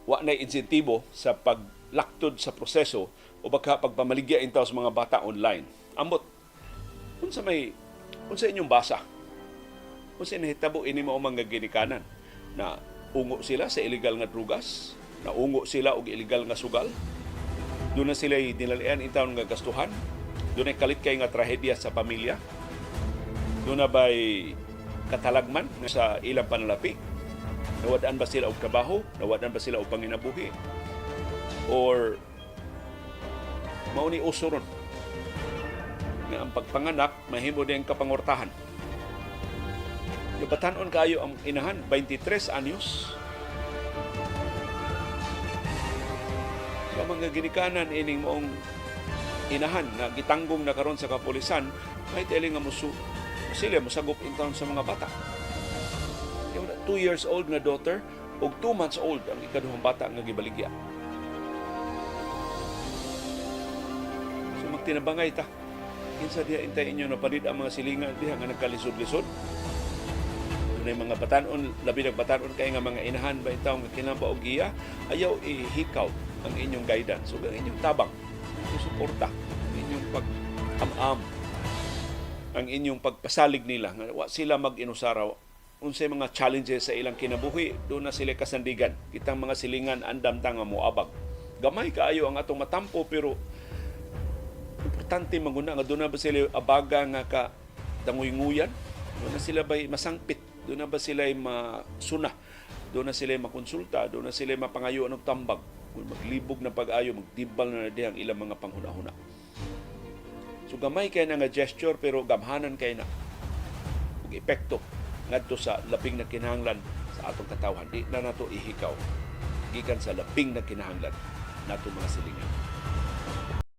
wa na insentibo sa paglaktod sa proseso o baka pagpamaligya intaw sa mga bata online. Ambot, unsa inyong basa? Unsa nahitabo ini mao mga ginikanan na ungo sila sa illegal nga drugas, na ungo sila og illegal nga sugal. Doon na sila dinalian intaw nga gastuhan. Doon ay kalit kay nga trahedya sa pamilya. Doon na ba'y katalagman sa ilang panalapi? Nawadaan ba sila og trabaho? Nawadaan ba sila og panginabuhi? Or mauni uso ron nga ang pagpanganak mahimo din kapangortahan. Nabatanon kayo ang inahan, 23 anyos. So mga ginikanan ining moong inahan na gitanggong na karon sa kapulisan, may teli nga sila mosagop in town sa mga bata. Yung 2 years old nga daughter o 2 months old ang ikaduhang bata nga gibaligya. So magtinabangay ta. Kinsa diha intay inyo na palit ang mga silingan diha nga nagkalisod-lisod. Dunay mga batanon, labi na batanon kay nga mga inahan ba itaw nga kinaba og iya, ayaw ihikaw ang inyong guidance. So ang inyong tabang, susuporta, ang inyong pag-am-am, ang inyong pagpasalig nila nga wa sila mag-inusaraw unsay mga challenges sa ilang kinabuhi, doon na sila kasandigan. Kitang mga silingan andam ta nga moabag. Gamay kaayo ang atong matampo pero importante maguna nga doon na ba sila abaga nga ka danguy-nguyan? Doon na sila ba masangpit? Doon na ba sila masuna? Doon na sila makonsulta? Doon na sila mapangayo ng tambag? Kung maglibog na pag-ayo, magdibal na di ang ilang mga panghuna-huna. So gamay kay na nga gesture pero gamhanan kay na ug epekto ngadto sa labing na kinahanglan sa atong katawhan. Di na nato ihikaw gikan sa labing na kinahanglan nato mga silingan.